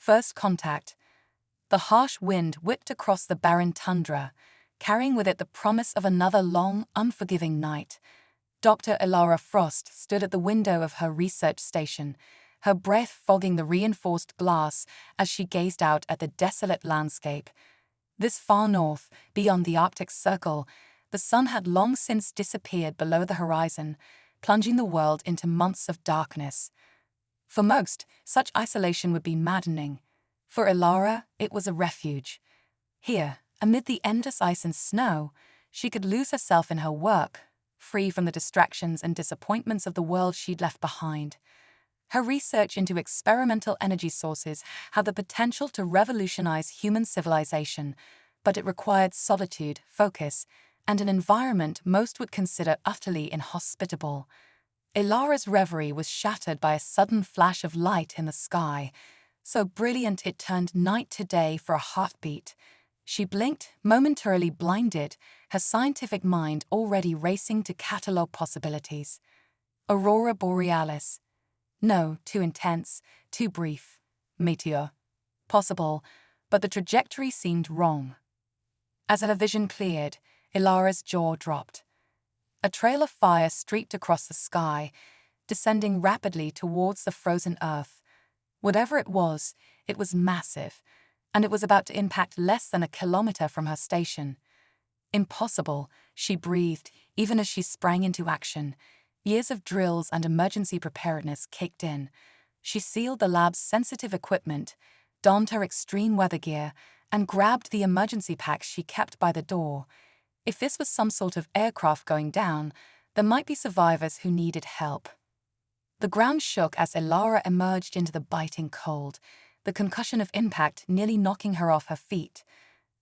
First contact. The harsh wind whipped across the barren tundra, carrying with it the promise of another long, unforgiving night. Dr. Elara Frost stood at the window of her research station, her breath fogging the reinforced glass as she gazed out at the desolate landscape. This far north, beyond the Arctic Circle, the sun had long since disappeared below the horizon, plunging the world into months of darkness. For most, such isolation would be maddening. For Elara, it was a refuge. Here, amid the endless ice and snow, she could lose herself in her work, free from the distractions and disappointments of the world she'd left behind. Her research into experimental energy sources had the potential to revolutionize human civilization, but it required solitude, focus, and an environment most would consider utterly inhospitable. Elara's reverie was shattered by a sudden flash of light in the sky, so brilliant it turned night to day for a heartbeat. She blinked, momentarily blinded, her scientific mind already racing to catalogue possibilities. Aurora borealis. No, too intense, too brief. Meteor. Possible, but the trajectory seemed wrong. As her vision cleared, Elara's jaw dropped. A trail of fire streaked across the sky, descending rapidly towards the frozen earth. Whatever it was massive, and it was about to impact less than a kilometer from her station. Impossible, she breathed, even as she sprang into action. Years of drills and emergency preparedness kicked in. She sealed the lab's sensitive equipment, donned her extreme weather gear, and grabbed the emergency packs she kept by the door. If this was some sort of aircraft going down, there might be survivors who needed help. The ground shook as Elara emerged into the biting cold, the concussion of impact nearly knocking her off her feet.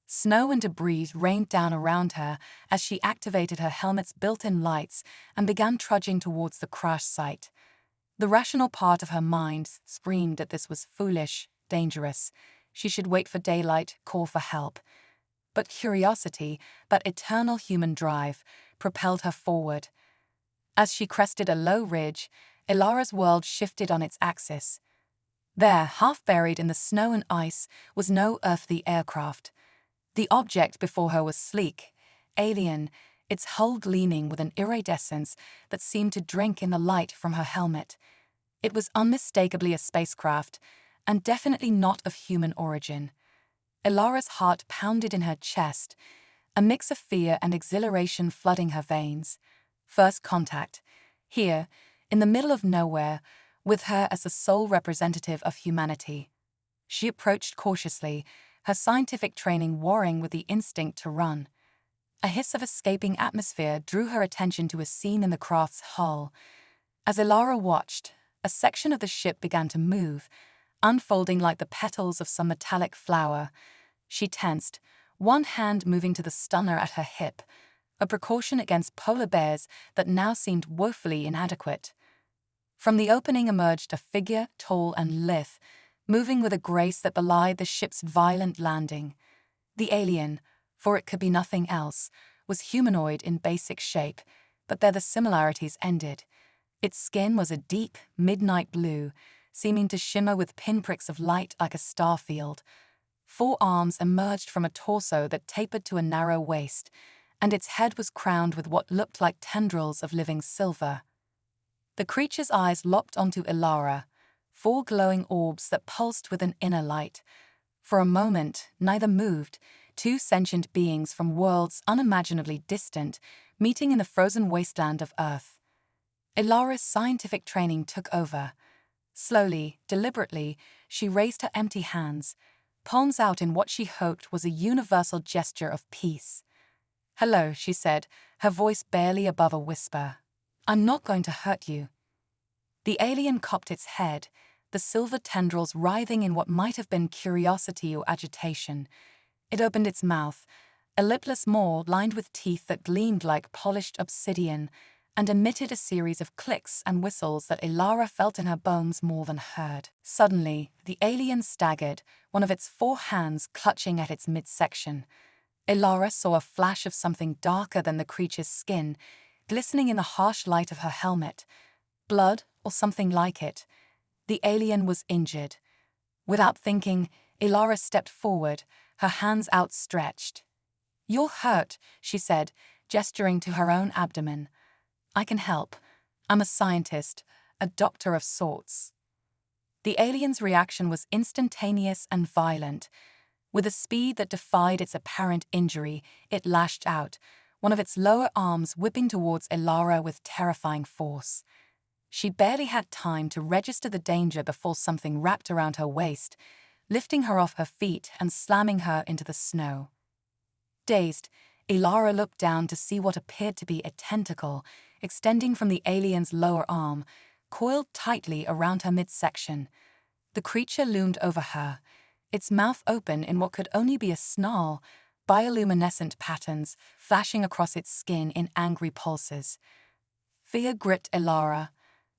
Snow and debris rained down around her as she activated her helmet's built-in lights and began trudging towards the crash site. The rational part of her mind screamed that this was foolish, dangerous. She should wait for daylight, call for help. But curiosity, that eternal human drive, propelled her forward. As she crested a low ridge, Elara's world shifted on its axis. There, half buried in the snow and ice, was no earthly aircraft. The object before her was sleek, alien, its hull gleaming with an iridescence that seemed to drink in the light from her helmet. It was unmistakably a spacecraft, and definitely not of human origin. Elara's heart pounded in her chest, a mix of fear and exhilaration flooding her veins. First contact. Here, in the middle of nowhere, with her as the sole representative of humanity. She approached cautiously, her scientific training warring with the instinct to run. A hiss of escaping atmosphere drew her attention to a scene in the craft's hull. As Elara watched, a section of the ship began to move, unfolding like the petals of some metallic flower. She tensed, one hand moving to the stunner at her hip, a precaution against polar bears that now seemed woefully inadequate. From the opening emerged a figure, tall and lithe, moving with a grace that belied the ship's violent landing. The alien, for it could be nothing else, was humanoid in basic shape, but there the similarities ended. Its skin was a deep, midnight blue, seeming to shimmer with pinpricks of light like a star field. 4 arms emerged from a torso that tapered to a narrow waist, and its head was crowned with what looked like tendrils of living silver. The creature's eyes locked onto Elara, 4 glowing orbs that pulsed with an inner light. For a moment, neither moved, 2 sentient beings from worlds unimaginably distant, meeting in the frozen wasteland of Earth. Elara's scientific training took over. Slowly, deliberately, she raised her empty hands, palms out in what she hoped was a universal gesture of peace. "Hello," she said, her voice barely above a whisper. "I'm not going to hurt you." The alien cocked its head, the silver tendrils writhing in what might have been curiosity or agitation. It opened its mouth, a lipless maw lined with teeth that gleamed like polished obsidian, and emitted a series of clicks and whistles that Elara felt in her bones more than heard. Suddenly, the alien staggered, one of its 4 hands clutching at its midsection. Elara saw a flash of something darker than the creature's skin, glistening in the harsh light of her helmet. Blood, or something like it. The alien was injured. Without thinking, Elara stepped forward, her hands outstretched. "You're hurt," she said, gesturing to her own abdomen. "I can help. I'm a scientist, a doctor of sorts." The alien's reaction was instantaneous and violent. With a speed that defied its apparent injury, it lashed out, one of its lower arms whipping towards Elara with terrifying force. She barely had time to register the danger before something wrapped around her waist, lifting her off her feet and slamming her into the snow. Dazed, Elara looked down to see what appeared to be a tentacle, extending from the alien's lower arm, coiled tightly around her midsection. The creature loomed over her, its mouth open in what could only be a snarl, bioluminescent patterns flashing across its skin in angry pulses. Fear gripped Elara,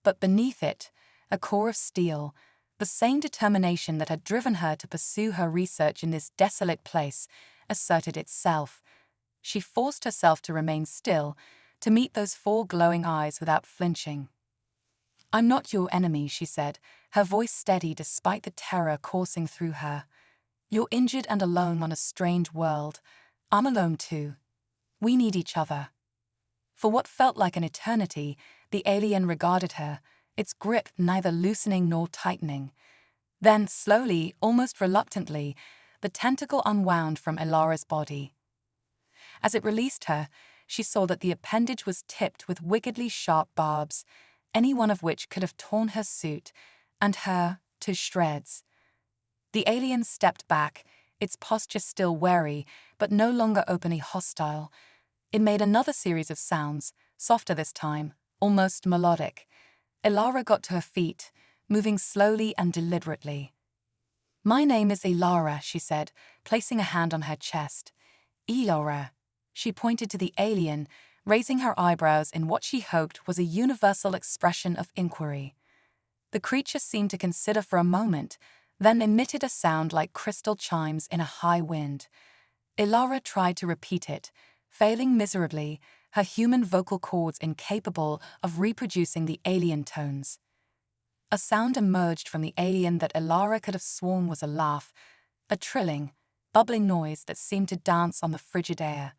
but beneath it, a core of steel, the same determination that had driven her to pursue her research in this desolate place, asserted itself. She forced herself to remain still, to meet those four glowing eyes without flinching. "I'm not your enemy," she said, her voice steady despite the terror coursing through her. "You're injured and alone on a strange world. I'm alone too. We need each other." For what felt like an eternity, the alien regarded her, its grip neither loosening nor tightening. Then, slowly, almost reluctantly, the tentacle unwound from Elara's body. As it released her, she saw that the appendage was tipped with wickedly sharp barbs, any one of which could have torn her suit, and her, to shreds. The alien stepped back, its posture still wary, but no longer openly hostile. It made another series of sounds, softer this time, almost melodic. Elara got to her feet, moving slowly and deliberately. "My name is Elara," she said, placing a hand on her chest. "Elara." She pointed to the alien, raising her eyebrows in what she hoped was a universal expression of inquiry. The creature seemed to consider for a moment, then emitted a sound like crystal chimes in a high wind. Elara tried to repeat it, failing miserably, her human vocal cords incapable of reproducing the alien tones. A sound emerged from the alien that Elara could have sworn was a laugh, a trilling, bubbling noise that seemed to dance on the frigid air.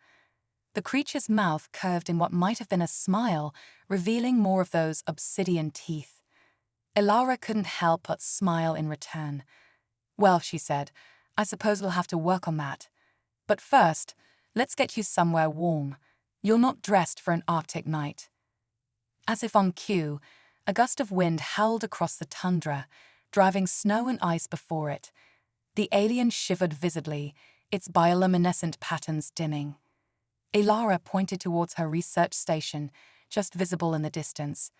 The creature's mouth curved in what might have been a smile, revealing more of those obsidian teeth. Elara couldn't help but smile in return. "Well," she said, "I suppose we'll have to work on that. But first, let's get you somewhere warm. You're not dressed for an Arctic night." As if on cue, a gust of wind howled across the tundra, driving snow and ice before it. The alien shivered visibly, its bioluminescent patterns dimming. Elara pointed towards her research station, just visible in the distance.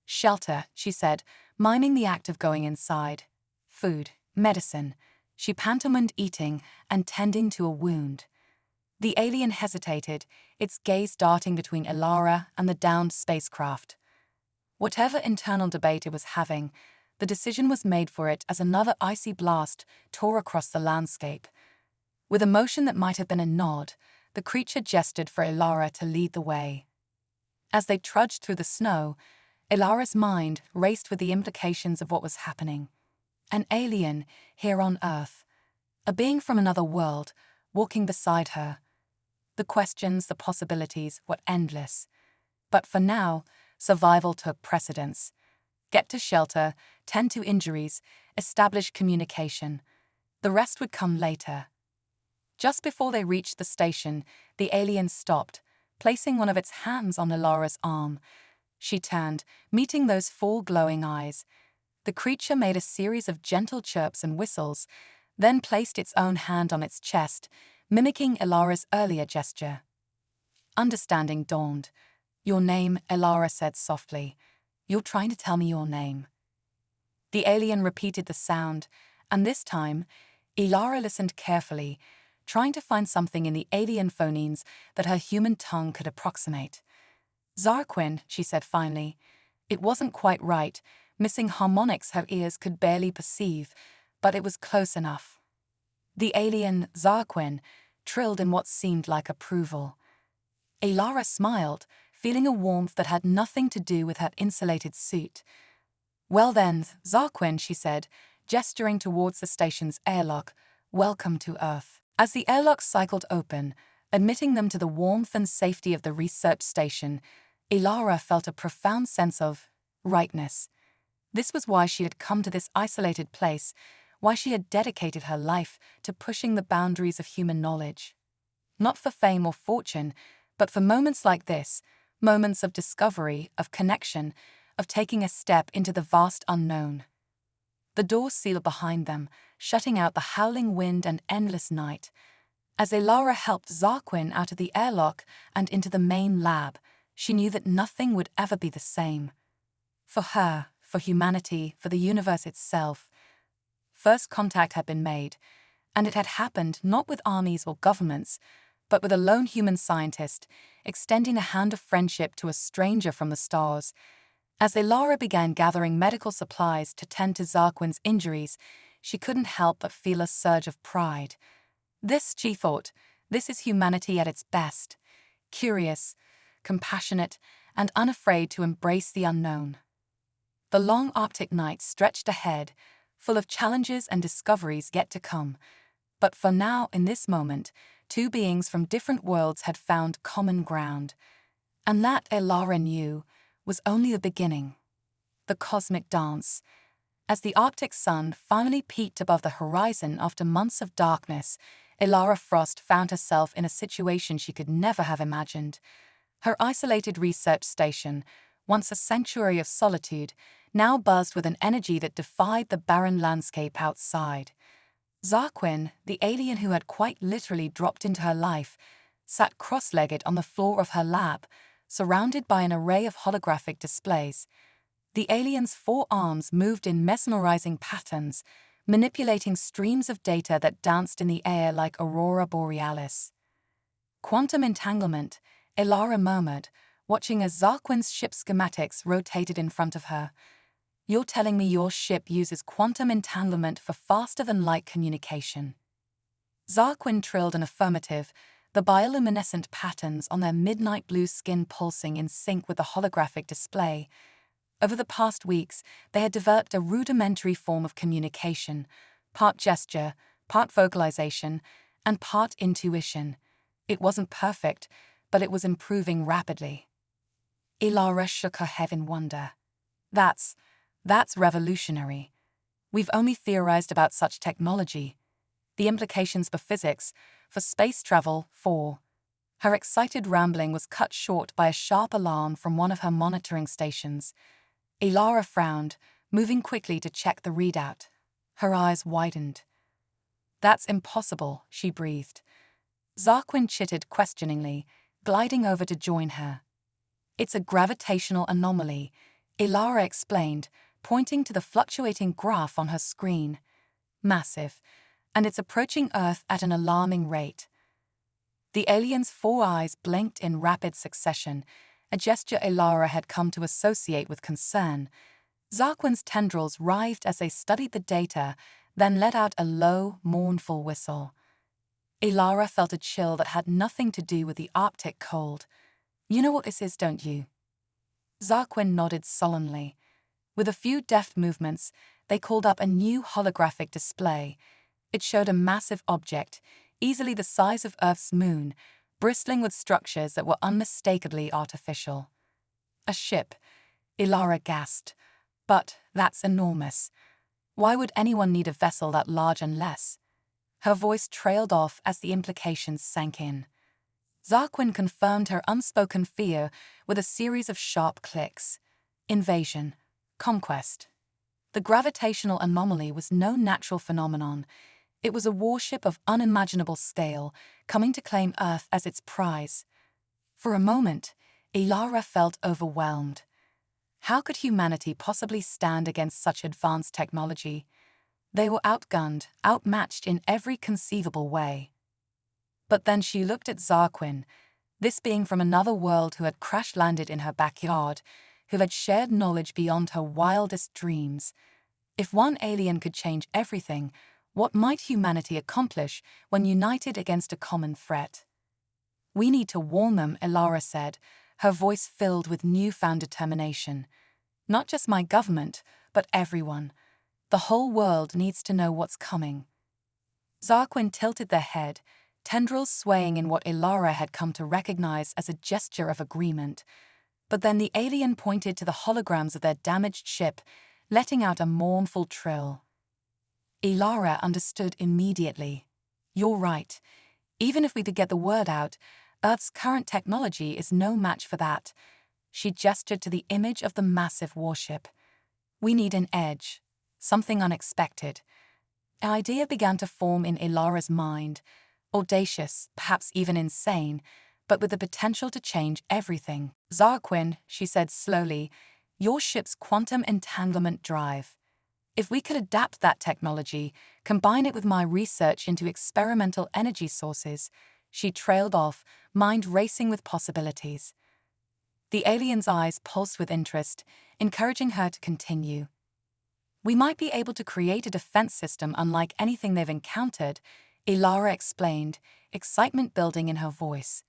"Shelter," she said, miming the act of going inside. "Food, medicine." She pantomimed eating and tending to a wound. The alien hesitated, its gaze darting between Elara and the downed spacecraft. Whatever internal debate it was having, the decision was made for it as another icy blast tore across the landscape. With a motion that might have been a nod, the creature gestured for Elara to lead the way. As they trudged through the snow, Elara's mind raced with the implications of what was happening. An alien here on Earth, a being from another world, walking beside her. The questions, the possibilities were endless. But for now, survival took precedence. Get to shelter, tend to injuries, establish communication. The rest would come later. Just before they reached the station, the alien stopped, placing one of its hands on Elara's arm. She turned, meeting those four glowing eyes. The creature made a series of gentle chirps and whistles, then placed its own hand on its chest, mimicking Elara's earlier gesture. Understanding dawned. "Your name," Elara said softly. "You're trying to tell me your name." The alien repeated the sound, and this time, Elara listened carefully, trying to find something in the alien phonemes that her human tongue could approximate. "Zarquin," she said finally. It wasn't quite right, missing harmonics her ears could barely perceive, but it was close enough. The alien, Zarquin, trilled in what seemed like approval. Elara smiled, feeling a warmth that had nothing to do with her insulated suit. "Well then, Zarquin," she said, gesturing towards the station's airlock. "Welcome to Earth." As the airlock cycled open, admitting them to the warmth and safety of the research station, Ilara felt a profound sense of rightness. This was why she had come to this isolated place, why she had dedicated her life to pushing the boundaries of human knowledge. Not for fame or fortune, but for moments like this, moments of discovery, of connection, of taking a step into the vast unknown. The door sealed behind them, shutting out the howling wind and endless night. As Ilara helped Zarquin out of the airlock and into the main lab, she knew that nothing would ever be the same. For her, for humanity, for the universe itself. First contact had been made, and it had happened not with armies or governments, but with a lone human scientist, extending a hand of friendship to a stranger from the stars. As Ilara began gathering medical supplies to tend to Zarquin's injuries, she couldn't help but feel a surge of pride. This, she thought, this is humanity at its best, curious, compassionate, and unafraid to embrace the unknown. The long Arctic night stretched ahead, full of challenges and discoveries yet to come. But for now, in this moment, two beings from different worlds had found common ground. And that, Ilara knew, was only the beginning. The cosmic dance. As the Arctic sun finally peaked above the horizon after months of darkness, Ilara Frost found herself in a situation she could never have imagined. Her isolated research station, once a sanctuary of solitude, now buzzed with an energy that defied the barren landscape outside. Zarquin, the alien who had quite literally dropped into her life, sat cross-legged on the floor of her lab, surrounded by an array of holographic displays. The alien's four arms moved in mesmerizing patterns, manipulating streams of data that danced in the air like aurora borealis. "Quantum entanglement," Ilara murmured, watching as Zarquin's ship schematics rotated in front of her. "You're telling me your ship uses quantum entanglement for faster-than-light communication?" Zarquin trilled an affirmative, the bioluminescent patterns on their midnight blue skin pulsing in sync with the holographic display. Over the past weeks, they had developed a rudimentary form of communication, part gesture, part vocalization, and part intuition. It wasn't perfect, but it was improving rapidly. Ilara shook her head in wonder. That's revolutionary. We've only theorized about such technology. The implications for physics, for space travel, for... Her excited rambling was cut short by a sharp alarm from one of her monitoring stations. Ilara frowned, moving quickly to check the readout. Her eyes widened. "That's impossible," she breathed. Zarquin chittered questioningly, gliding over to join her. "It's a gravitational anomaly," Ilara explained, pointing to the fluctuating graph on her screen. "Massive, and it's approaching Earth at an alarming rate." The alien's four eyes blinked in rapid succession, a gesture Ilara had come to associate with concern. Zarquin's tendrils writhed as they studied the data, then let out a low, mournful whistle. Ilara felt a chill that had nothing to do with the Arctic cold. "You know what this is, don't you?" Zarquin nodded sullenly. With a few deft movements, they called up a new holographic display. It showed a massive object, easily the size of Earth's moon, bristling with structures that were unmistakably artificial. "A ship," Ilara gasped. "But that's enormous. Why would anyone need a vessel that large unless—" Her voice trailed off as the implications sank in. Zarquin confirmed her unspoken fear with a series of sharp clicks. Invasion. Conquest. The gravitational anomaly was no natural phenomenon. It was a warship of unimaginable scale, coming to claim Earth as its prize. For a moment, Ilara felt overwhelmed. How could humanity possibly stand against such advanced technology? They were outgunned, outmatched in every conceivable way. But then she looked at Zarquin, this being from another world who had crash-landed in her backyard, who had shared knowledge beyond her wildest dreams. If one alien could change everything, what might humanity accomplish when united against a common threat? "We need to warn them," Ilara said, her voice filled with newfound determination. "Not just my government, but everyone. The whole world needs to know what's coming. Zarquin tilted their head, tendrils swaying in what Ilara had come to recognize as a gesture of agreement. But then the alien pointed to the holograms of their damaged ship, letting out a mournful trill. Ilara understood immediately. You're right. Even if we could get the word out, Earth's current technology is no match for that. She gestured to the image of the massive warship. We need an edge, something unexpected. An idea began to form in Ilara's mind, audacious, perhaps even insane, but with the potential to change everything. Zarquin, she said slowly, your ship's quantum entanglement drive. If we could adapt that technology, combine it with my research into experimental energy sources, she trailed off, mind racing with possibilities. The alien's eyes pulsed with interest, encouraging her to continue. We might be able to create a defense system unlike anything they've encountered, Ilara explained, excitement building in her voice.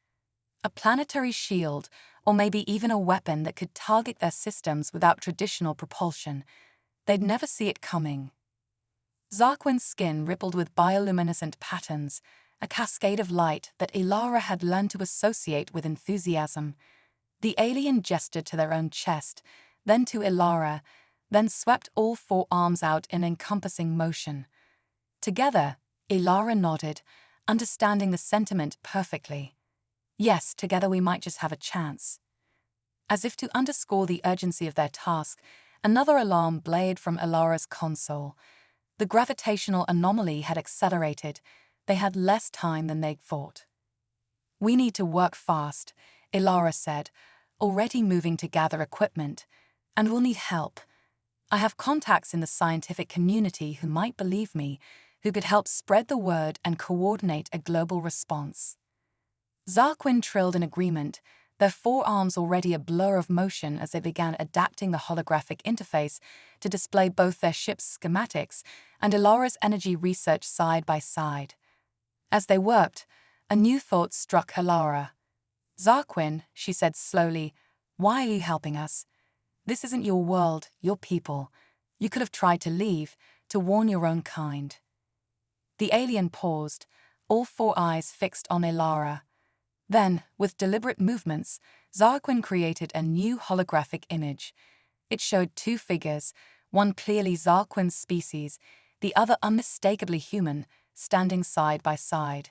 A planetary shield, or maybe even a weapon that could target their systems without traditional propulsion. They'd never see it coming. Zarquin's skin rippled with bioluminescent patterns, a cascade of light that Ilara had learned to associate with enthusiasm. The alien gestured to their own chest, then to Ilara, then swept all four arms out in encompassing motion. Together, Ilara nodded, understanding the sentiment perfectly. Yes, together we might just have a chance. As if to underscore the urgency of their task, another alarm blared from Ilara's console. The gravitational anomaly had accelerated. They had less time than they'd thought. We need to work fast, Ilara said, already moving to gather equipment. And we'll need help. I have contacts in the scientific community who might believe me, who could help spread the word and coordinate a global response. Zarquin trilled in agreement, their forearms already a blur of motion as they began adapting the holographic interface to display both their ship's schematics and Ilara's energy research side by side. As they worked, a new thought struck Ilara. Zarquin, she said slowly, why are you helping us? This isn't your world, your people. You could have tried to leave, to warn your own kind. The alien paused, all four eyes fixed on Ilara. Then, with deliberate movements, Zarquin created a new holographic image. It showed two figures, one clearly Zarquin's species, the other unmistakably human, standing side by side.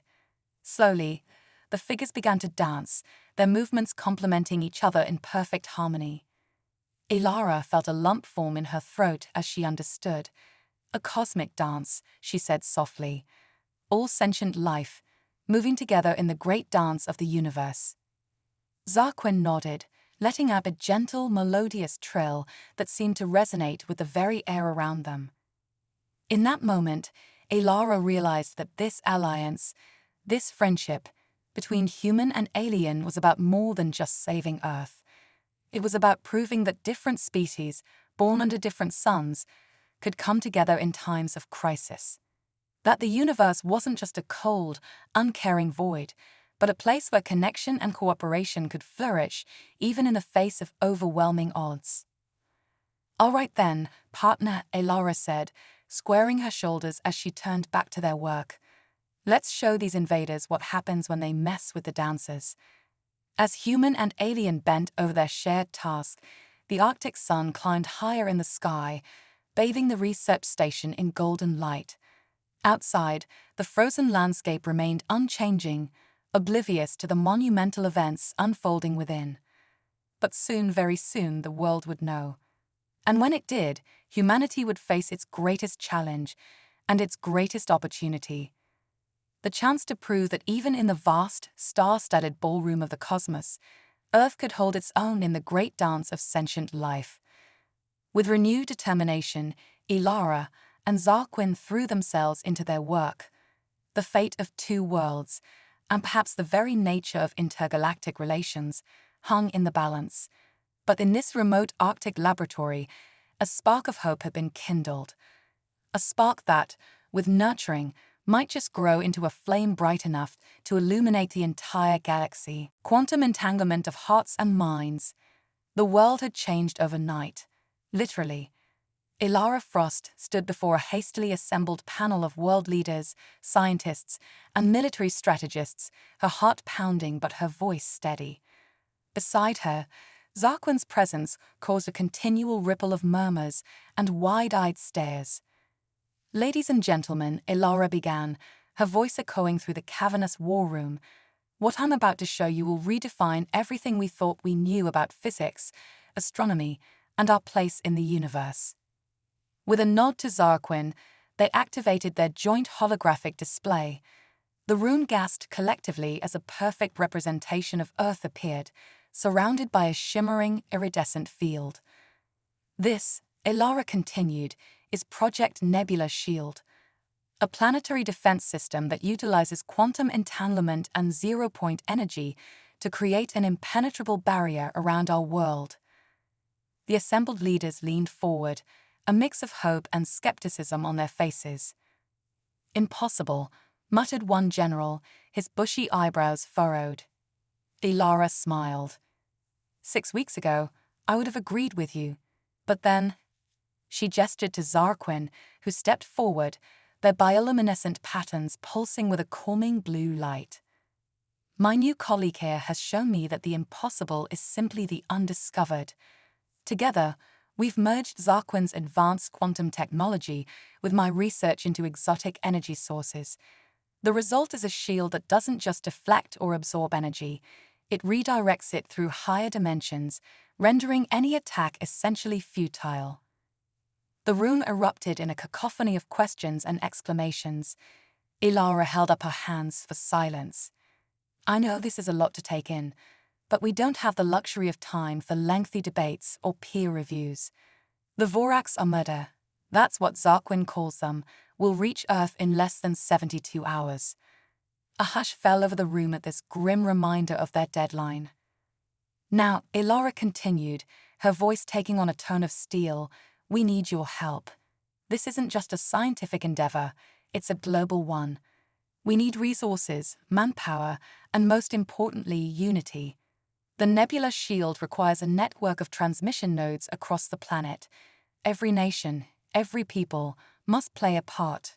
Slowly, the figures began to dance, their movements complementing each other in perfect harmony. Ilara felt a lump form in her throat as she understood. A cosmic dance, she said softly. All sentient life, moving together in the great dance of the universe. Zarquin nodded, letting out a gentle, melodious trill that seemed to resonate with the very air around them. In that moment, Ilara realized that this alliance, this friendship, between human and alien was about more than just saving Earth. It was about proving that different species, born under different suns, could come together in times of crisis. That the universe wasn't just a cold, uncaring void, but a place where connection and cooperation could flourish even in the face of overwhelming odds. All right then, partner, Ilara said, squaring her shoulders as she turned back to their work. Let's show these invaders what happens when they mess with the dancers. As human and alien bent over their shared task, the Arctic sun climbed higher in the sky, bathing the research station in golden light. Outside, the frozen landscape remained unchanging, oblivious to the monumental events unfolding within. But soon, very soon, the world would know. And when it did, humanity would face its greatest challenge and its greatest opportunity. The chance to prove that even in the vast, star-studded ballroom of the cosmos, Earth could hold its own in the great dance of sentient life. With renewed determination, Ilara and Zarquin threw themselves into their work. The fate of two worlds, and perhaps the very nature of intergalactic relations, hung in the balance. But in this remote Arctic laboratory, a spark of hope had been kindled. A spark that, with nurturing, might just grow into a flame bright enough to illuminate the entire galaxy. Quantum entanglement of hearts and minds. The world had changed overnight, literally. Ilara Frost stood before a hastily assembled panel of world leaders, scientists, and military strategists, her heart pounding but her voice steady. Beside her, Zarquin's presence caused a continual ripple of murmurs and wide-eyed stares. "Ladies and gentlemen," Ilara began, her voice echoing through the cavernous war room, "what I'm about to show you will redefine everything we thought we knew about physics, astronomy, and our place in the universe." With a nod to Zarquin, they activated their joint holographic display. The room gasped collectively as a perfect representation of Earth appeared, surrounded by a shimmering, iridescent field. "This," Ilara continued, "is Project Nebula Shield, a planetary defense system that utilizes quantum entanglement and zero-point energy to create an impenetrable barrier around our world." The assembled leaders leaned forward, a mix of hope and skepticism on their faces. "Impossible," muttered one general, his bushy eyebrows furrowed. Ilara smiled. "6 weeks ago, I would have agreed with you. But then—" She gestured to Zarquin, who stepped forward, their bioluminescent patterns pulsing with a calming blue light. "My new colleague here has shown me that the impossible is simply the undiscovered. Together, we've merged Zarquin's advanced quantum technology with my research into exotic energy sources. The result is a shield that doesn't just deflect or absorb energy, it redirects it through higher dimensions, rendering any attack essentially futile." The room erupted in a cacophony of questions and exclamations. Ilara held up her hands for silence. "I know this is a lot to take in, but we don't have the luxury of time for lengthy debates or peer reviews. The Vorax Armada, that's what Zarquin calls them, will reach Earth in less than 72 hours. A hush fell over the room at this grim reminder of their deadline. "Now," Ilara continued, her voice taking on a tone of steel, "we need your help. This isn't just a scientific endeavor, it's a global one. We need resources, manpower, and most importantly, unity. The Nebula Shield requires a network of transmission nodes across the planet. Every nation, every people, must play a part."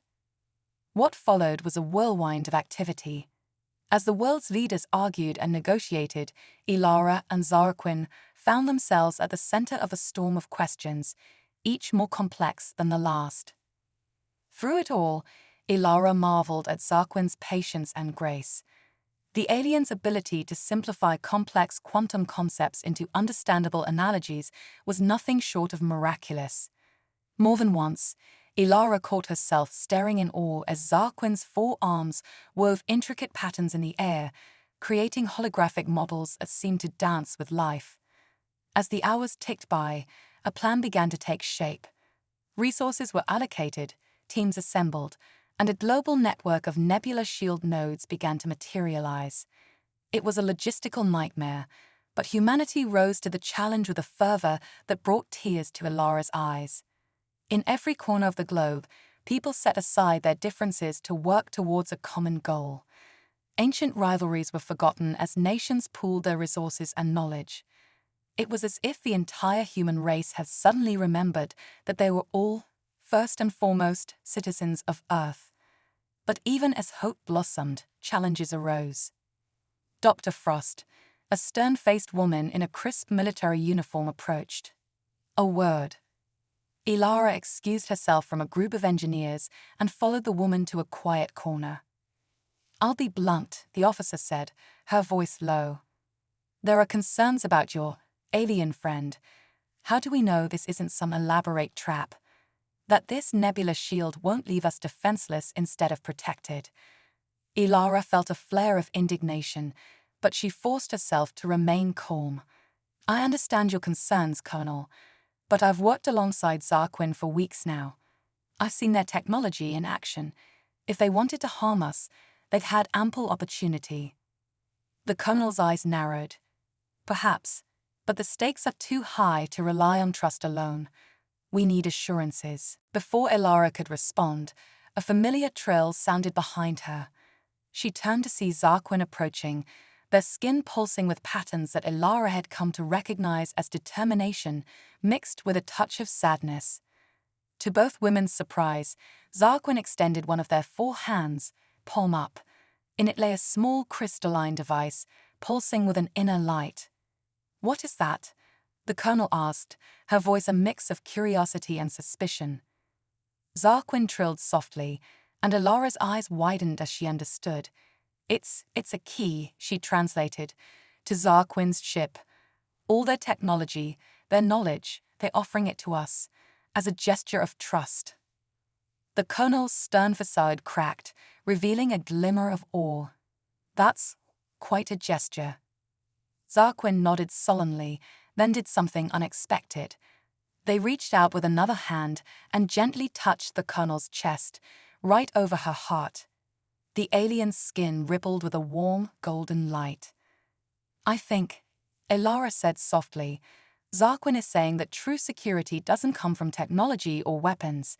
What followed was a whirlwind of activity. As the world's leaders argued and negotiated, Ilara and Zarquin found themselves at the center of a storm of questions, each more complex than the last. Through it all, Ilara marveled at Zarquin's patience and grace. The alien's ability to simplify complex quantum concepts into understandable analogies was nothing short of miraculous. More than once, Ilara caught herself staring in awe as Zarquin's 4 arms wove intricate patterns in the air, creating holographic models that seemed to dance with life. As the hours ticked by, a plan began to take shape. Resources were allocated, teams assembled, and a global network of Nebula Shield nodes began to materialize. It was a logistical nightmare, but humanity rose to the challenge with a fervor that brought tears to Ilara's eyes. In every corner of the globe, people set aside their differences to work towards a common goal. Ancient rivalries were forgotten as nations pooled their resources and knowledge. It was as if the entire human race had suddenly remembered that they were all, first and foremost, citizens of Earth. But even as hope blossomed, challenges arose. Dr. Frost, a stern-faced woman in a crisp military uniform, approached. "A word." Ilara excused herself from a group of engineers and followed the woman to a quiet corner. "I'll be blunt," the officer said, her voice low. "There are concerns about your alien friend. How do we know this isn't some elaborate trap? That this Nebula Shield won't leave us defenseless instead of protected?" Ilara felt a flare of indignation, but she forced herself to remain calm. "I understand your concerns, Colonel, but I've worked alongside Zarquin for weeks now. I've seen their technology in action. If they wanted to harm us, they've had ample opportunity." The Colonel's eyes narrowed. "Perhaps, but the stakes are too high to rely on trust alone. We need assurances." Before Ilara could respond, a familiar trill sounded behind her. She turned to see Zarquin approaching, their skin pulsing with patterns that Ilara had come to recognize as determination mixed with a touch of sadness. To both women's surprise, Zarquin extended one of their 4 hands, palm up. In it lay a small crystalline device, pulsing with an inner light. "What is that?" the colonel asked, her voice a mix of curiosity and suspicion. Zarquin trilled softly, and Elara's eyes widened as she understood. It's a key," she translated, "to Zarquin's ship. All their technology, their knowledge, they're offering it to us, as a gesture of trust." The colonel's stern facade cracked, revealing a glimmer of awe. "That's quite a gesture." Zarquin nodded sullenly, then did something unexpected. They reached out with another hand and gently touched the colonel's chest, right over her heart. The alien's skin rippled with a warm, golden light. "I think," Elara said softly, "Zarquin is saying that true security doesn't come from technology or weapons.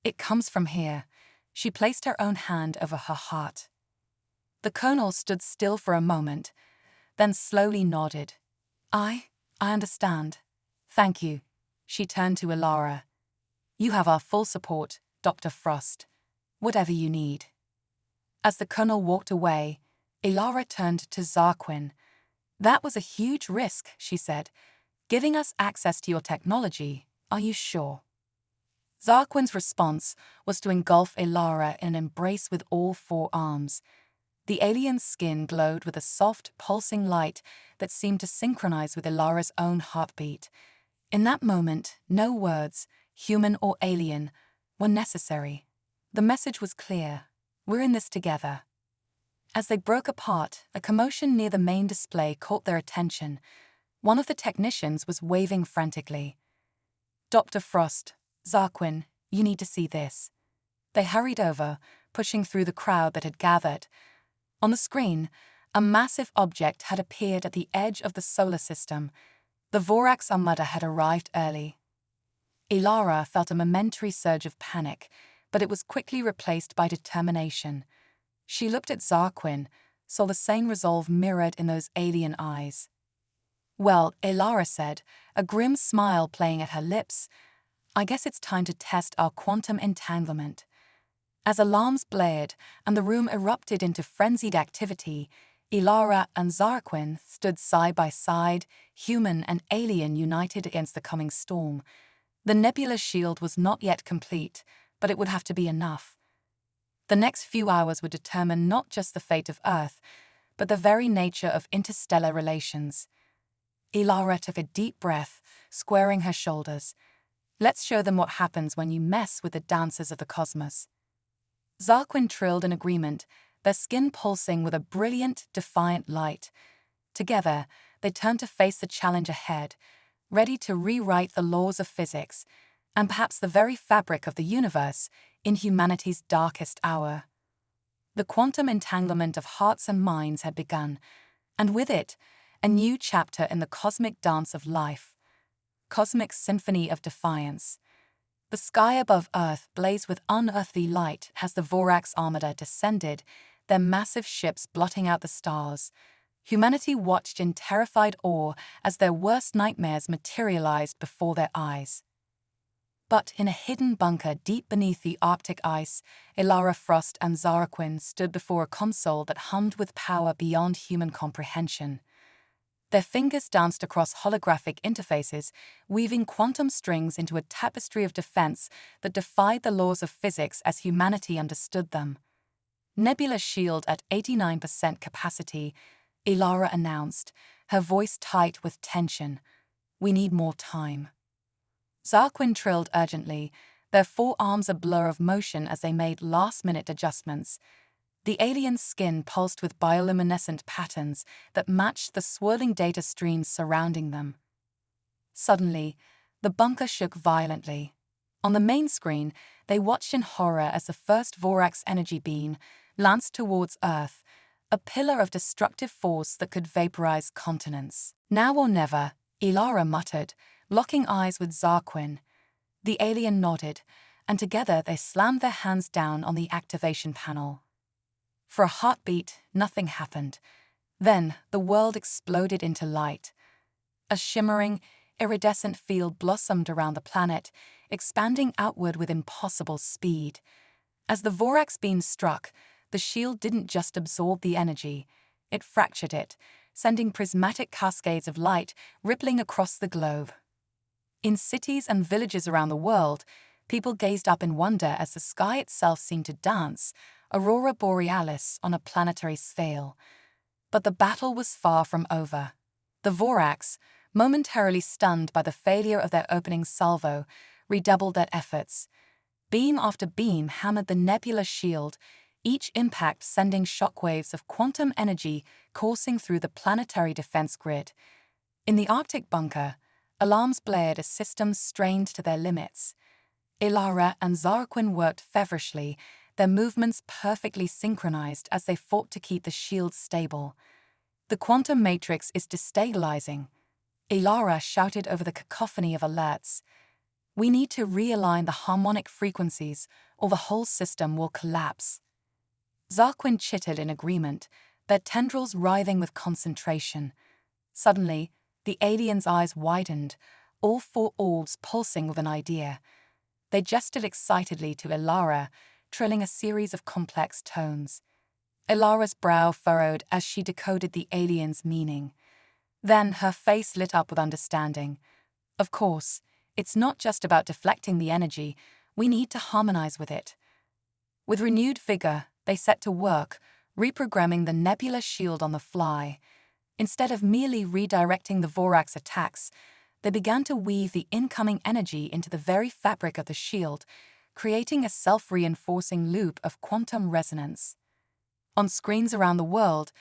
It comes from here." She placed her own hand over her heart. The colonel stood still for a moment, then slowly nodded. I understand. Thank you." She turned to Elara. "You have our full support, Dr. Frost. Whatever you need." As the colonel walked away, Elara turned to Zarquin. "That was a huge risk," she said. "Giving us access to your technology, are you sure?" Zarquin's response was to engulf Elara in an embrace with all 4 arms. The alien's skin glowed with a soft, pulsing light that seemed to synchronize with Elara's own heartbeat. In that moment, no words, human or alien, were necessary. The message was clear: we're in this together. As they broke apart, a commotion near the main display caught their attention. One of the technicians was waving frantically. "Dr. Frost, Zarquin, you need to see this." They hurried over, pushing through the crowd that had gathered. On the screen, a massive object had appeared at the edge of the solar system. The Vorax Armada had arrived early. Elara felt a momentary surge of panic, but it was quickly replaced by determination. She looked at Zarquin, saw the same resolve mirrored in those alien eyes. "Well," Elara said, a grim smile playing at her lips, "I guess it's time to test our quantum entanglement." As alarms blared and the room erupted into frenzied activity, Elara and Zarquin stood side by side, human and alien united against the coming storm. The nebula shield was not yet complete, but it would have to be enough. The next few hours would determine not just the fate of Earth, but the very nature of interstellar relations. Elara took a deep breath, squaring her shoulders. "Let's show them what happens when you mess with the dancers of the cosmos." Zarquin trilled in agreement, their skin pulsing with a brilliant, defiant light. Together, they turned to face the challenge ahead, ready to rewrite the laws of physics, and perhaps the very fabric of the universe, in humanity's darkest hour. The quantum entanglement of hearts and minds had begun, and with it, a new chapter in the cosmic dance of life. Cosmic symphony of defiance. The sky above Earth blazed with unearthly light as the Vorax Armada descended, their massive ships blotting out the stars. Humanity watched in terrified awe as their worst nightmares materialized before their eyes. But in a hidden bunker deep beneath the Arctic ice, Elara Frost and Zarquin stood before a console that hummed with power beyond human comprehension. Their fingers danced across holographic interfaces, weaving quantum strings into a tapestry of defense that defied the laws of physics as humanity understood them. "Nebula shield at 89% capacity," Elara announced, her voice tight with tension. "We need more time." Zarquin trilled urgently, their 4 arms a blur of motion as they made last-minute adjustments. The alien's skin pulsed with bioluminescent patterns that matched the swirling data streams surrounding them. Suddenly, the bunker shook violently. On the main screen, they watched in horror as the first Vorax energy beam lanced towards Earth, a pillar of destructive force that could vaporize continents. "Now or never," Elara muttered, locking eyes with Zarquin. The alien nodded, and together they slammed their hands down on the activation panel. For a heartbeat, nothing happened. Then the world exploded into light. A shimmering, iridescent field blossomed around the planet, expanding outward with impossible speed. As the Vorax beam struck, the shield didn't just absorb the energy, it fractured it, sending prismatic cascades of light rippling across the globe. In cities and villages around the world, people gazed up in wonder as the sky itself seemed to dance, aurora borealis on a planetary scale. But the battle was far from over. The Vorax, momentarily stunned by the failure of their opening salvo, redoubled their efforts. Beam after beam hammered the nebula shield, each impact sending shockwaves of quantum energy coursing through the planetary defense grid. In the Arctic bunker, alarms blared as systems strained to their limits. Ilara and Zarquin worked feverishly, their movements perfectly synchronized as they fought to keep the shield stable. "The quantum matrix is destabilizing," Ilara shouted over the cacophony of alerts. "We need to realign the harmonic frequencies, or the whole system will collapse." Zarquin chittered in agreement, their tendrils writhing with concentration. Suddenly, the alien's eyes widened, all four orbs pulsing with an idea. They gestured excitedly to Ilara, trilling a series of complex tones. Ilara's brow furrowed as she decoded the alien's meaning. Then her face lit up with understanding. "Of course, it's not just about deflecting the energy, we need to harmonize with it." With renewed vigor, they set to work, reprogramming the nebula shield on the fly. Instead of merely redirecting the Vorax attacks, they began to weave the incoming energy into the very fabric of the shield, creating a self-reinforcing loop of quantum resonance. On screens around the world,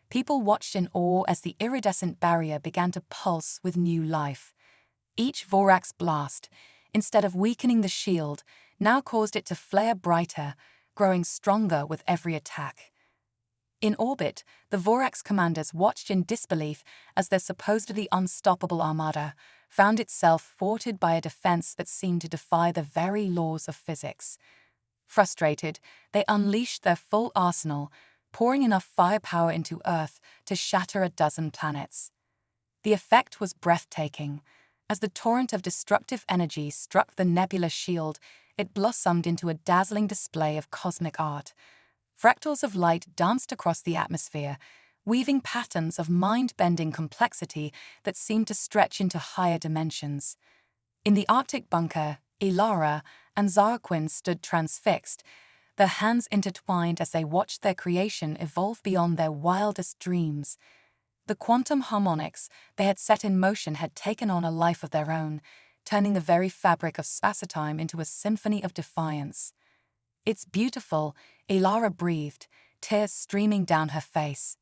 people watched in awe as the iridescent barrier began to pulse with new life. Each Vorax blast, instead of weakening the shield, now caused it to flare brighter, growing stronger with every attack. In orbit, the Vorax commanders watched in disbelief as their supposedly unstoppable armada found itself thwarted by a defense that seemed to defy the very laws of physics. Frustrated, they unleashed their full arsenal, pouring enough firepower into Earth to shatter a dozen planets. The effect was breathtaking. As the torrent of destructive energy struck the nebula shield, it blossomed into a dazzling display of cosmic art. Fractals of light danced across the atmosphere, weaving patterns of mind-bending complexity that seemed to stretch into higher dimensions. In the Arctic bunker, Ilara and Zarquin stood transfixed, their hands intertwined as they watched their creation evolve beyond their wildest dreams. The quantum harmonics they had set in motion had taken on a life of their own, turning the very fabric of spacetime into a symphony of defiance. "It's beautiful," Ilara breathed, tears streaming down her face.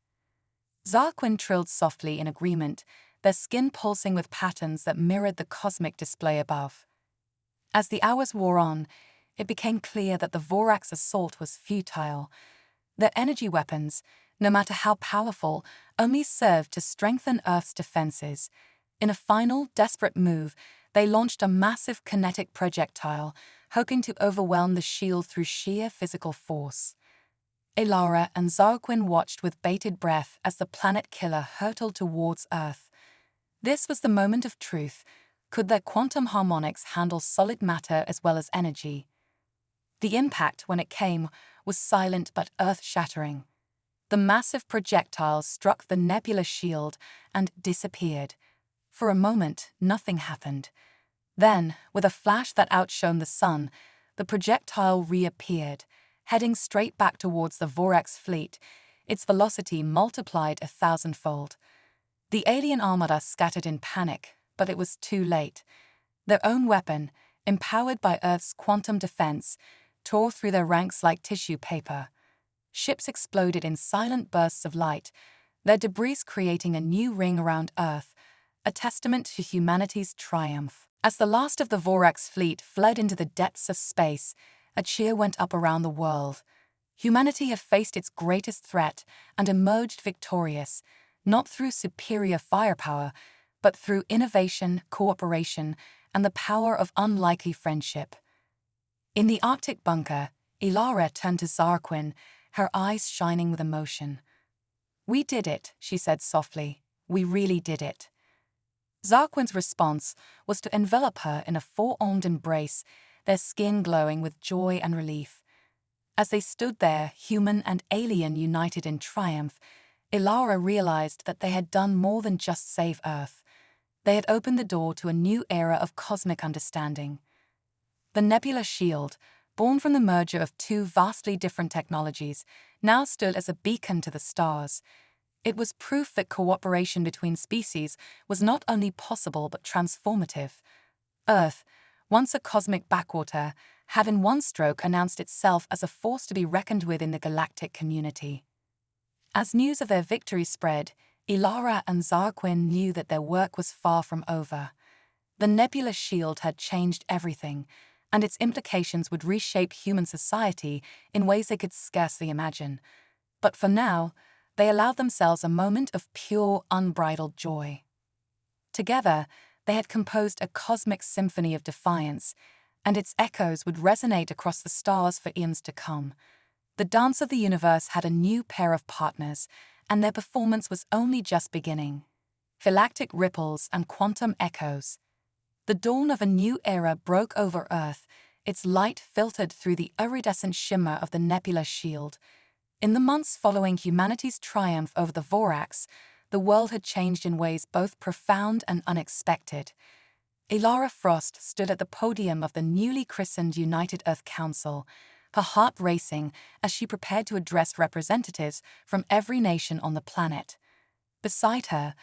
Zarquin trilled softly in agreement, their skin pulsing with patterns that mirrored the cosmic display above. As the hours wore on, it became clear that the Vorax assault was futile. Their energy weapons, no matter how powerful, only served to strengthen Earth's defenses. In a final, desperate move, they launched a massive kinetic projectile, hoping to overwhelm the shield through sheer physical force. Ilara and Zarquin watched with bated breath as the planet killer hurtled towards Earth. This was the moment of truth. Could their quantum harmonics handle solid matter as well as energy? The impact, when it came, was silent but earth-shattering. The massive projectile struck the nebula shield and disappeared. For a moment, nothing happened. Then, with a flash that outshone the sun, the projectile reappeared, heading straight back towards the Vorax fleet, its velocity multiplied 1,000-fold. The alien armada scattered in panic, but it was too late. Their own weapon, empowered by Earth's quantum defense, tore through their ranks like tissue paper. Ships exploded in silent bursts of light, their debris creating a new ring around Earth, a testament to humanity's triumph. As the last of the Vorax fleet fled into the depths of space, a cheer went up around the world. Humanity had faced its greatest threat and emerged victorious, not through superior firepower, but through innovation, cooperation, and the power of unlikely friendship. In the Arctic bunker, Ilara turned to Zarquin, her eyes shining with emotion. "We did it," she said softly. "We really did it." Zarquin's response was to envelop her in a four-armed embrace, their skin glowing with joy and relief. As they stood there, human and alien united in triumph, Ilara realized that they had done more than just save Earth. They had opened the door to a new era of cosmic understanding. The nebula shield, born from the merger of two vastly different technologies, now stood as a beacon to the stars. It was proof that cooperation between species was not only possible but transformative. Earth, once a cosmic backwater, had in one stroke announced itself as a force to be reckoned with in the galactic community. As news of their victory spread, Ilara and Zarquin knew that their work was far from over. The nebula shield had changed everything, and its implications would reshape human society in ways they could scarcely imagine. But for now, they allowed themselves a moment of pure, unbridled joy. Together, they had composed a cosmic symphony of defiance, and its echoes would resonate across the stars for eons to come. The dance of the universe had a new pair of partners, and their performance was only just beginning. Galactic ripples and quantum echoes. The dawn of a new era broke over Earth, its light filtered through the iridescent shimmer of the nebula shield. In the months following humanity's triumph over the Vorax, the world had changed in ways both profound and unexpected. Ilara Frost stood at the podium of the newly christened United Earth Council, her heart racing as she prepared to address representatives from every nation on the planet. Beside her,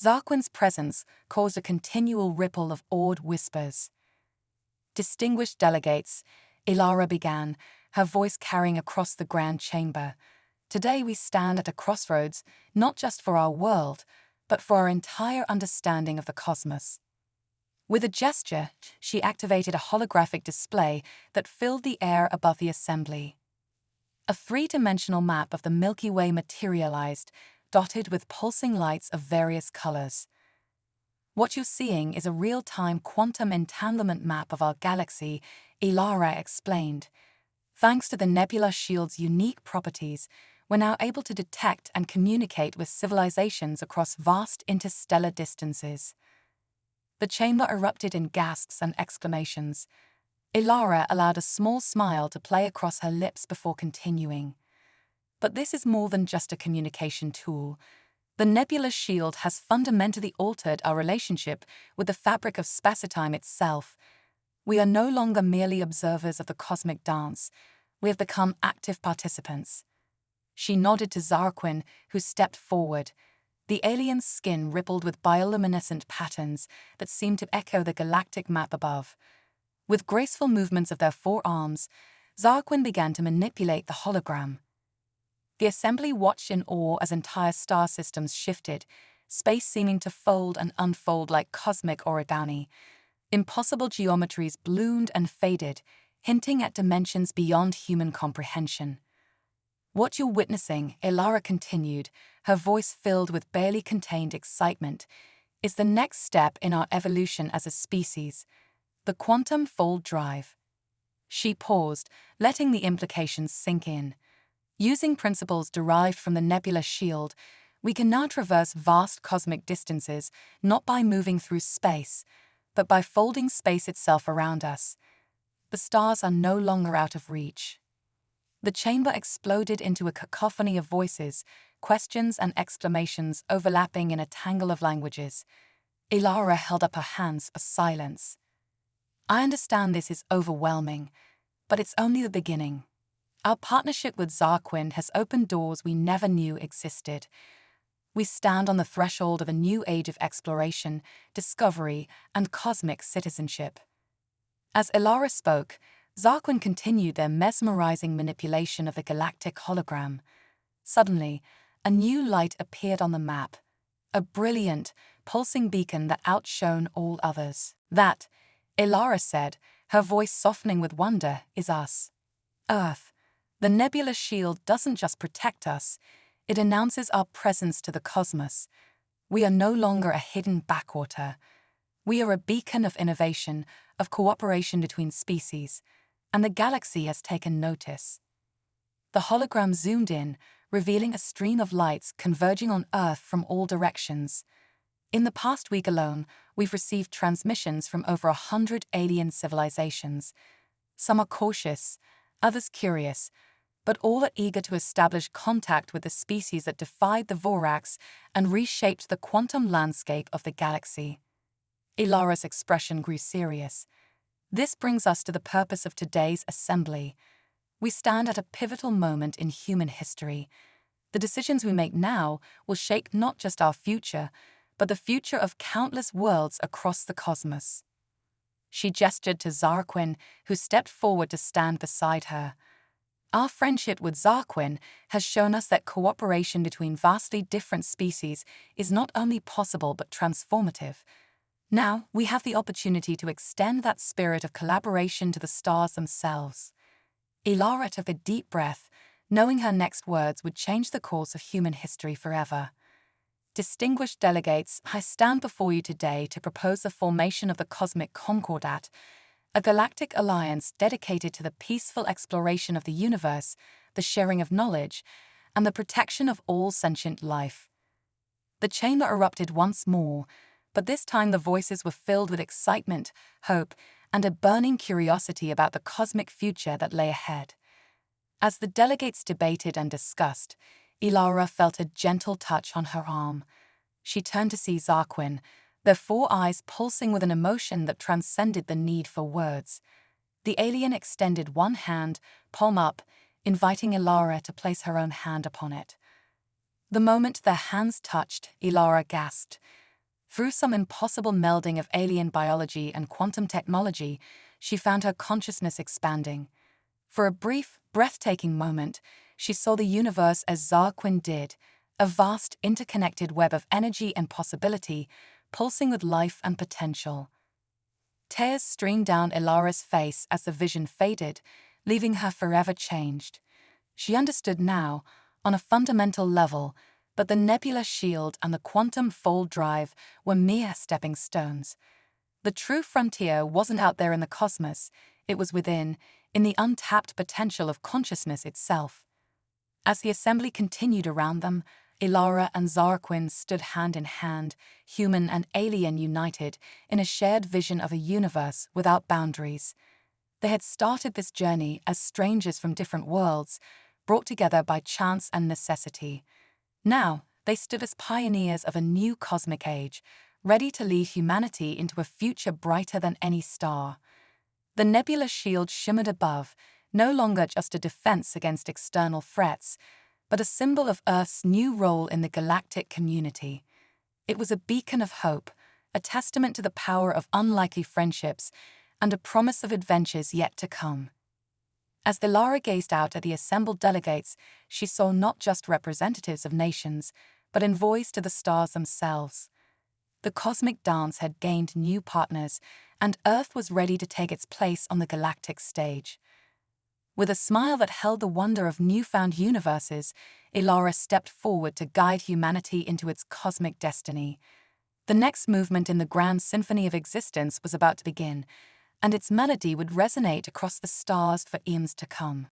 Zarquin's presence caused a continual ripple of awed whispers. "Distinguished delegates," Ilara began, her voice carrying across the grand chamber. "Today we stand at a crossroads, not just for our world, but for our entire understanding of the cosmos." With a gesture, she activated a holographic display that filled the air above the assembly. A three-dimensional map of the Milky Way materialized, dotted with pulsing lights of various colors. "What you're seeing is a real-time quantum entanglement map of our galaxy," Ilara explained. "Thanks to the nebula shield's unique properties, we're now able to detect and communicate with civilizations across vast interstellar distances." The chamber erupted in gasps and exclamations. Ilara allowed a small smile to play across her lips before continuing. "But this is more than just a communication tool. The nebula shield has fundamentally altered our relationship with the fabric of space-time itself. We are no longer merely observers of the cosmic dance. We have become active participants." She nodded to Zarquin, who stepped forward. The alien's skin rippled with bioluminescent patterns that seemed to echo the galactic map above. With graceful movements of their forearms, Zarquin began to manipulate the hologram. The assembly watched in awe as entire star systems shifted, space seeming to fold and unfold like cosmic origami. Impossible geometries bloomed and faded, hinting at dimensions beyond human comprehension. "What you're witnessing," Ilara continued, her voice filled with barely contained excitement, "is the next step in our evolution as a species, the quantum fold drive." She paused, letting the implications sink in. "Using principles derived from the nebula shield, we can now traverse vast cosmic distances not by moving through space, but by folding space itself around us. The stars are no longer out of reach." The chamber exploded into a cacophony of voices, questions and exclamations overlapping in a tangle of languages. Ilara held up her hands for silence. "I understand this is overwhelming, but it's only the beginning. Our partnership with Zarquin has opened doors we never knew existed. We stand on the threshold of a new age of exploration, discovery, and cosmic citizenship." As Ilara spoke, Zarquin continued their mesmerizing manipulation of the galactic hologram. Suddenly, a new light appeared on the map, a brilliant, pulsing beacon that outshone all others. "That," Ilara said, her voice softening with wonder, "is us. Earth. The nebula shield doesn't just protect us, it announces our presence to the cosmos. We are no longer a hidden backwater. We are a beacon of innovation, of cooperation between species, and the galaxy has taken notice." The hologram zoomed in, revealing a stream of lights converging on Earth from all directions. In the past week alone, we've received transmissions from over 100 alien civilizations. Some are cautious, others curious, but all are eager to establish contact with the species that defied the Vorax and reshaped the quantum landscape of the galaxy. Ilara's expression grew serious. This brings us to the purpose of today's assembly. We stand at a pivotal moment in human history. The decisions we make now will shape not just our future, but the future of countless worlds across the cosmos. She gestured to Zarquin, who stepped forward to stand beside her. Our friendship with Zarquin has shown us that cooperation between vastly different species is not only possible but transformative. Now, we have the opportunity to extend that spirit of collaboration to the stars themselves. Ilara took a deep breath, knowing her next words would change the course of human history forever. Distinguished delegates, I stand before you today to propose the formation of the Cosmic Concordat, a galactic alliance dedicated to the peaceful exploration of the universe, the sharing of knowledge, and the protection of all sentient life. The chamber erupted once more, but this time the voices were filled with excitement, hope, and a burning curiosity about the cosmic future that lay ahead. As the delegates debated and discussed, Ilara felt a gentle touch on her arm. She turned to see Zarquin, their four eyes pulsing with an emotion that transcended the need for words. The alien extended one hand, palm up, inviting Ilara to place her own hand upon it. The moment their hands touched, Ilara gasped. Through some impossible melding of alien biology and quantum technology, she found her consciousness expanding. For a brief, breathtaking moment, she saw the universe as Zarquin did, a vast, interconnected web of energy and possibility, pulsing with life and potential. Tears streamed down Ilara's face as the vision faded, leaving her forever changed. She understood now, on a fundamental level, but the nebula shield and the quantum fold drive were mere stepping stones. The true frontier wasn't out there in the cosmos, it was within, in the untapped potential of consciousness itself. As the assembly continued around them, Ilara and Zarquin stood hand in hand, human and alien united, in a shared vision of a universe without boundaries. They had started this journey as strangers from different worlds, brought together by chance and necessity. Now, they stood as pioneers of a new cosmic age, ready to lead humanity into a future brighter than any star. The nebula shield shimmered above, no longer just a defense against external threats, but a symbol of Earth's new role in the galactic community. It was a beacon of hope, a testament to the power of unlikely friendships, and a promise of adventures yet to come. As Ilara gazed out at the assembled delegates, she saw not just representatives of nations, but envoys to the stars themselves. The cosmic dance had gained new partners, and Earth was ready to take its place on the galactic stage. With a smile that held the wonder of newfound universes, Ilara stepped forward to guide humanity into its cosmic destiny. The next movement in the grand symphony of existence was about to begin, and its melody would resonate across the stars for eons to come.